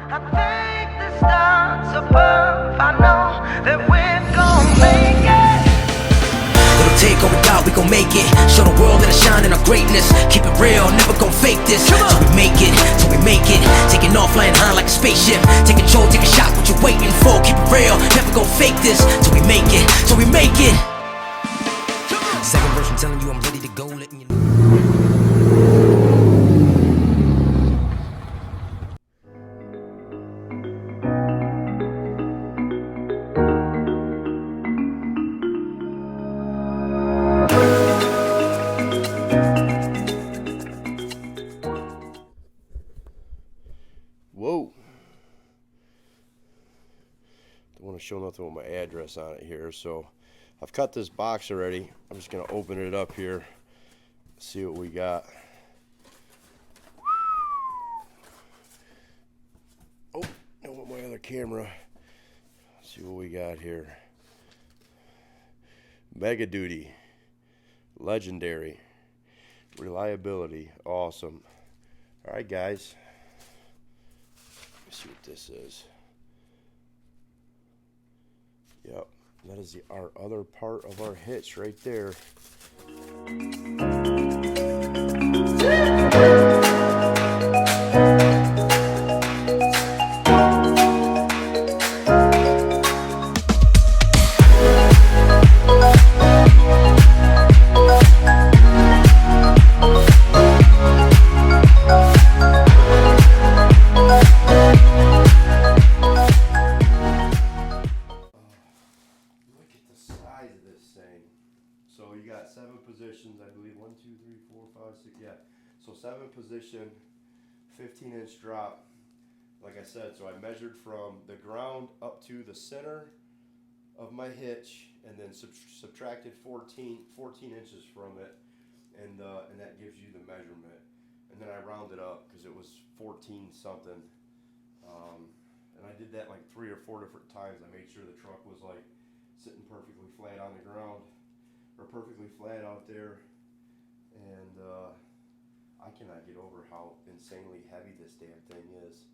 I think the stars above, I know that we're gonna make it. Little take over God, we gon' make it. Show the world that I shine in our greatness. Keep it real, never gon' fake this. Till we make it, till we make it. Taking off, flying high like a spaceship. Take control, take a shot, what you waiting for? Keep it real, never gon' fake this. Till we make it, till we make it. Second verse, I'm telling you I'm ready to go, letting you know. Whoa. Don't want to show nothing with my address on it here, so I've cut this box already. I'm just going to open it up here, see what we got. Oh, I want my other camera. Let's see what we got here. Mega Duty. Legendary. Reliability. Awesome. Alright, guys. Let's see what this is. Yep, that is our other part of our hitch right there. So you got 7 positions, I believe. 1, 2, 3, 4, 5, 6. Yeah. So 7 position, 15-inch drop. Like I said, so I measured from the ground up to the center of my hitch, and then subtracted 14 inches from it, and that gives you the measurement. And then I rounded up because it was 14 something. And I did that like 3 or 4 different times. I made sure the truck was like sitting perfectly flat on the ground, or perfectly flat out there, and I cannot get over how insanely heavy this damn thing is.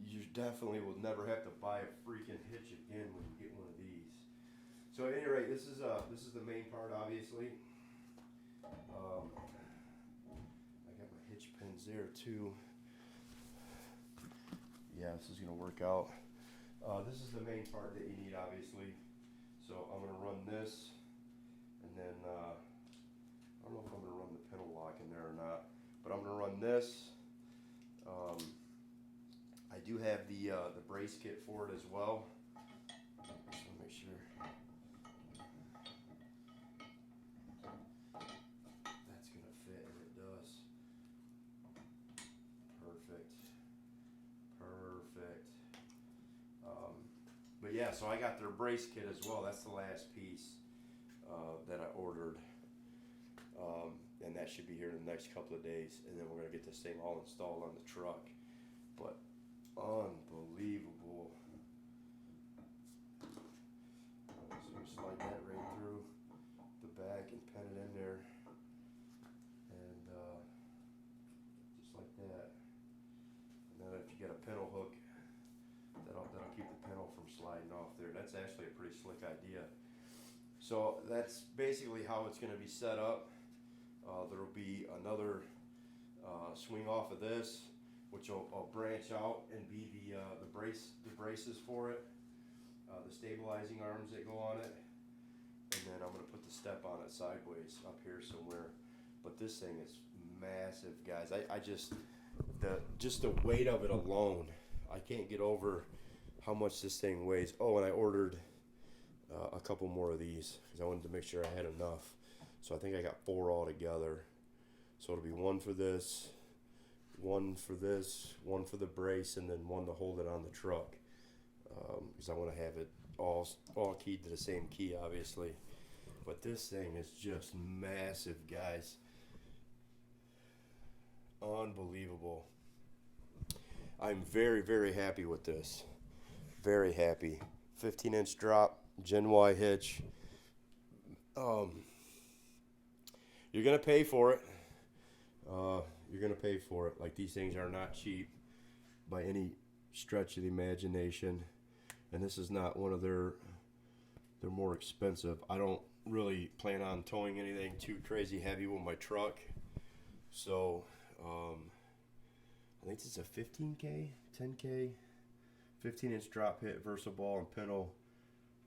You definitely will never have to buy a freaking hitch again when you get one of these. So at any rate, this is the main part, obviously. I got my hitch pins there too. Yeah, this is gonna work out. This is the main part that you need, obviously. So I'm going to run this, and then I don't know if I'm going to run the pedal lock in there or not, but I'm going to run this. I do have the brace kit for it as well. Just want to make sure that's going to fit, and it does. Perfect. Perfect. But yeah, so I got their brace kit as well. That's the last piece that I ordered. And that should be here in the next couple of days. And then we're going to get this thing all installed on the truck. But unbelievable. So you slide that right through the back and pin it in there. And just like that. And then if you get a pintle hook, that'll keep the pintle from sliding off there. That's actually a pretty slick idea. So that's basically how it's going to be set up. There will be another swing off of this, which will branch out and be the braces for it, the stabilizing arms that go on it, and then I'm going to put the step on it sideways up here somewhere. But this thing is massive, guys. I just the weight of it alone, I can't get over how much this thing weighs. Oh, and I ordered a couple more of these because I wanted to make sure I had enough. So I think I got 4 all together. So it'll be 1 for this, 1 for this, 1 for the brace, and then 1 to hold it on the truck. Because I want to have it all keyed to the same key, obviously. But this thing is just massive, guys. Unbelievable. I'm very, very happy with this. Very happy. 15-inch drop, GenY hitch. You're going to pay for it. You're going to pay for it. Like, these things are not cheap. by any stretch of the imagination, and this is not one of their, they're more expensive. I don't really plan on towing anything too crazy heavy with my truck, so I think this is a 15K, 10K, 15-inch drop hit versatile and pintle,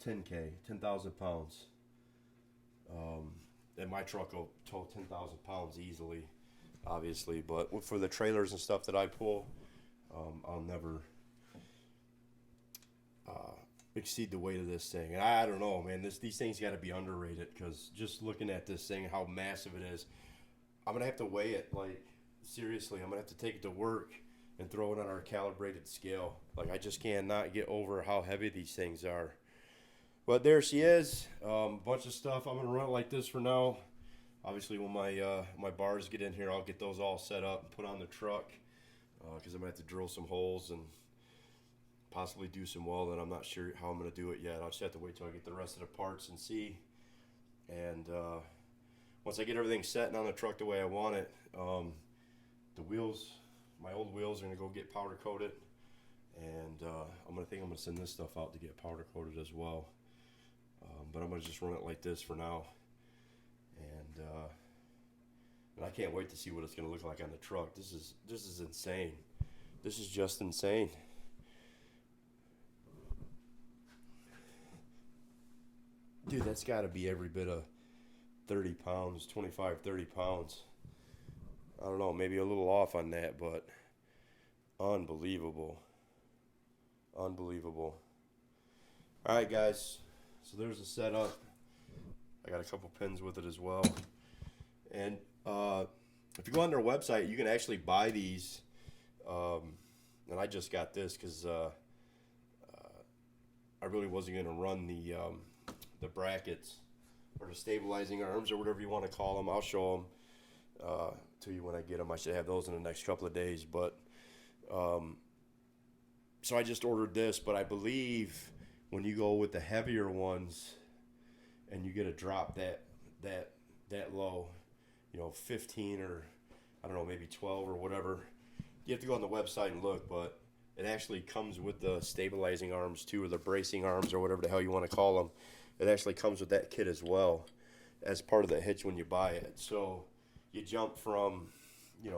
10K, 10,000 pounds. And my truck will tow 10,000 pounds easily, obviously, but for the trailers and stuff that I pull, I'll never exceed the weight of this thing. And I don't know, man, these things got to be underrated, because just looking at this thing, how massive it is, I'm gonna have to weigh it. Like, seriously, I'm gonna have to take it to work and throw it on our calibrated scale. Like, I just cannot get over how heavy these things are. But there she is, a bunch of stuff. I'm gonna run it like this for now. Obviously, when my bars get in here, I'll get those all set up and put on the truck, because I'm gonna have to drill some holes and possibly do some welding. I'm not sure how I'm gonna do it yet. I'll just have to wait till I get the rest of the parts and see. And once I get everything set and on the truck the way I want it, the wheels, my old wheels, are gonna go get powder coated, and I'm gonna send this stuff out to get powder coated as well. But I'm gonna just run it like this for now, and I can't wait to see what it's gonna look like on the truck. This is insane. This is just insane. Dude, that's got to be every bit of 30 pounds, 25, 30 pounds. I don't know, maybe a little off on that, but unbelievable. Unbelievable. All right, guys. So there's the setup. I got a couple pins with it as well. And if you go on their website, you can actually buy these. And I just got this because I really wasn't going to run the brackets or the stabilizing arms or whatever you want to call them. I'll show them to you when I get them. I should have those in the next couple of days. But so I just ordered this, but I believe when you go with the heavier ones and you get a drop that low, 15 or I don't know, maybe 12 or whatever, you have to go on the website and look, but it actually comes with the stabilizing arms too, or the bracing arms, or whatever the hell you want to call them. It actually comes with that kit as well as part of the hitch when you buy it. So you jump from, you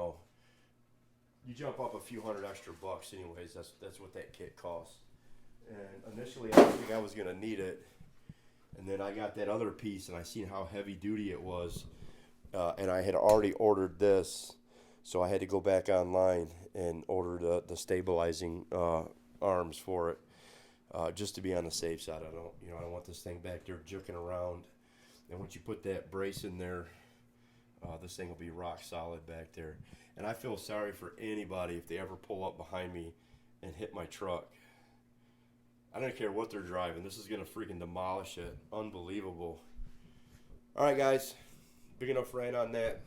jump up a few $100 extra bucks anyways. That's what that kit costs. And initially I didn't think I was going to need it. And then I got that other piece and I seen how heavy duty it was. And I had already ordered this. So I had to go back online and order the stabilizing arms for it. Just to be on the safe side. I don't want this thing back there juking around. And once you put that brace in there, this thing will be rock solid back there. And I feel sorry for anybody if they ever pull up behind me and hit my truck. I don't care what they're driving. This is going to freaking demolish it. Unbelievable. All right, guys. Big enough rant on that.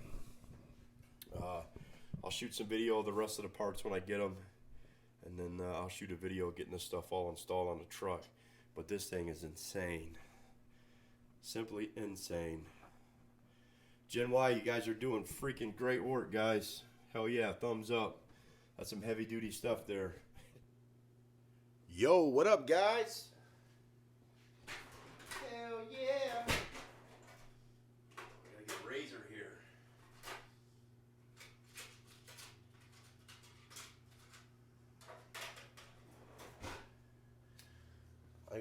I'll shoot some video of the rest of the parts when I get them. And then I'll shoot a video getting this stuff all installed on the truck. But this thing is insane. Simply insane. GenY, you guys are doing freaking great work, guys. Hell yeah, thumbs up. That's some heavy duty stuff there. Yo, what up, guys? Hell yeah. Gotta get Razor here.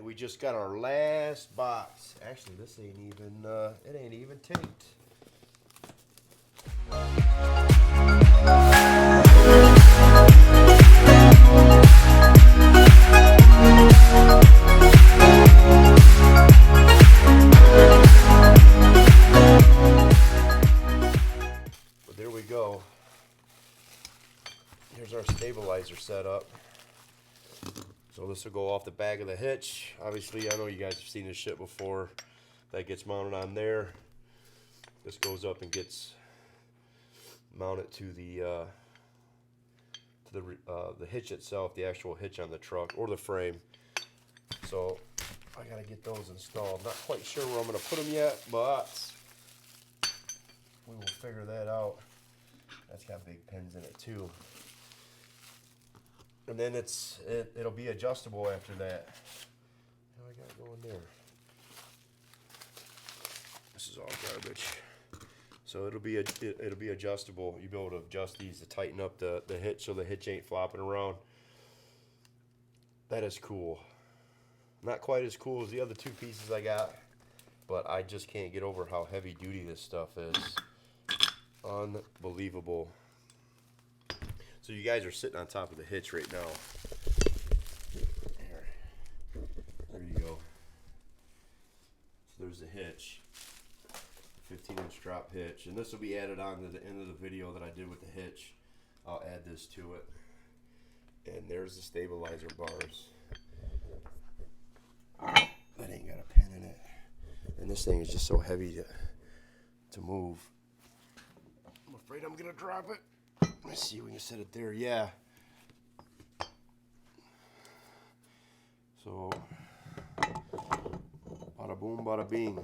We just got our last box. Actually, this ain't even, it ain't even taped. But there we go. Here's our stabilizer setup. So this will go off the back of the hitch. Obviously, I know you guys have seen this shit before. That gets mounted on there. This goes up and gets mounted to the hitch itself, the actual hitch on the truck or the frame. So I gotta get those installed. Not quite sure where I'm gonna put them yet, but we will figure that out. That's got big pins in it too. And then it'll be adjustable after that. What do I got going there? This is all garbage. So it'll be adjustable. You'll be able to adjust these to tighten up the hitch so the hitch ain't flopping around. That is cool. Not quite as cool as the other two pieces I got, but I just can't get over how heavy duty this stuff is. Unbelievable. So you guys are sitting on top of the hitch right now. There you go. So there's the hitch. 15-inch drop hitch, and this will be added on to the end of the video that I did with the hitch. I'll add this to it. And there's the stabilizer bars. That ain't got a pin in it. And this thing is just so heavy to move. I'm afraid I'm gonna drop it. Let's see if we can set it there. Yeah. So bada boom, bada bing.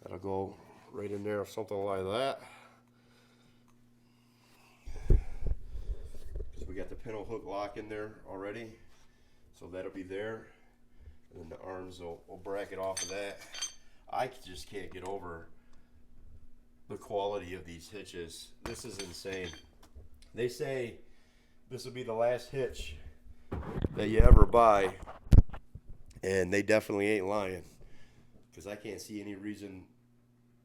That'll go right in there, something like that. Because we got the pintle hook lock in there already, so that'll be there. And then the arms will bracket off of that. I just can't get over the quality of these hitches. This is insane. They say this will be the last hitch that you ever buy, and they definitely ain't lying. Because I can't see any reason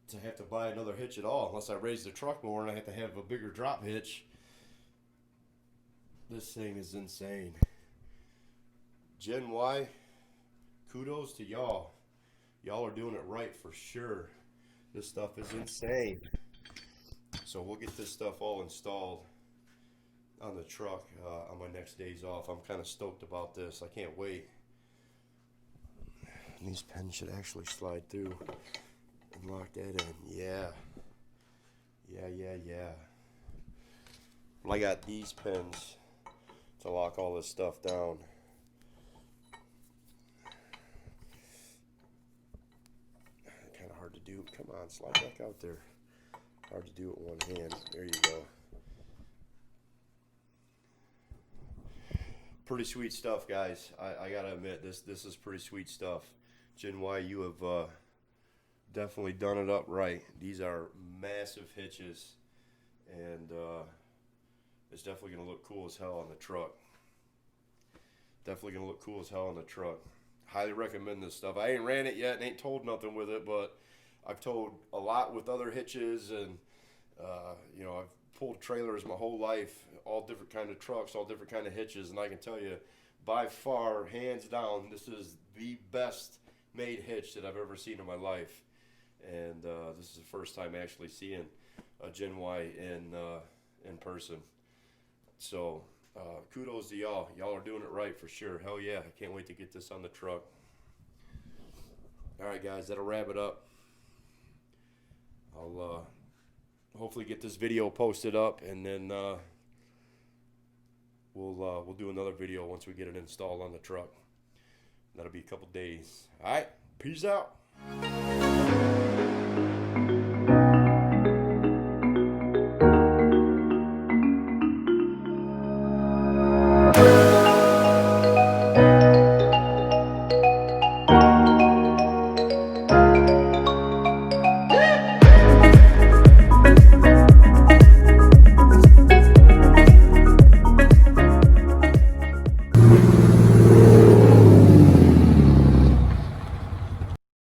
to have to buy another hitch at all unless I raise the truck more and I have to have a bigger drop hitch. This thing is insane. GenY, kudos to y'all. Y'all are doing it right for sure. This stuff is insane. So we'll get this stuff all installed on the truck on my next days off. I'm kind of stoked about this. I can't wait. And these pins should actually slide through and lock that in. Yeah. Well, I got these pins to lock all this stuff down. Kind of hard to do. Come on, slide back out there. Hard to do it with one hand. There you go. Pretty sweet stuff, guys. I gotta admit, this is pretty sweet stuff. GenY, you have definitely done it up right. These are massive hitches, and it's definitely gonna look cool as hell on the truck. Definitely gonna look cool as hell on the truck. Highly recommend this stuff. I ain't ran it yet and ain't told nothing with it, but I've told a lot with other hitches, and you know, I've pulled trailers my whole life, all different kind of trucks, all different kind of hitches, and I can tell you, by far, hands down, this is the best made hitch that I've ever seen in my life. And this is the first time actually seeing a GenY in person. So kudos to y'all. Y'all are doing it right for sure. Hell yeah, I can't wait to get this on the truck. All right, guys, that'll wrap it up. I'll hopefully get this video posted up, and then we'll do another video once we get it installed on the truck. That'll be a couple days. All right, peace out.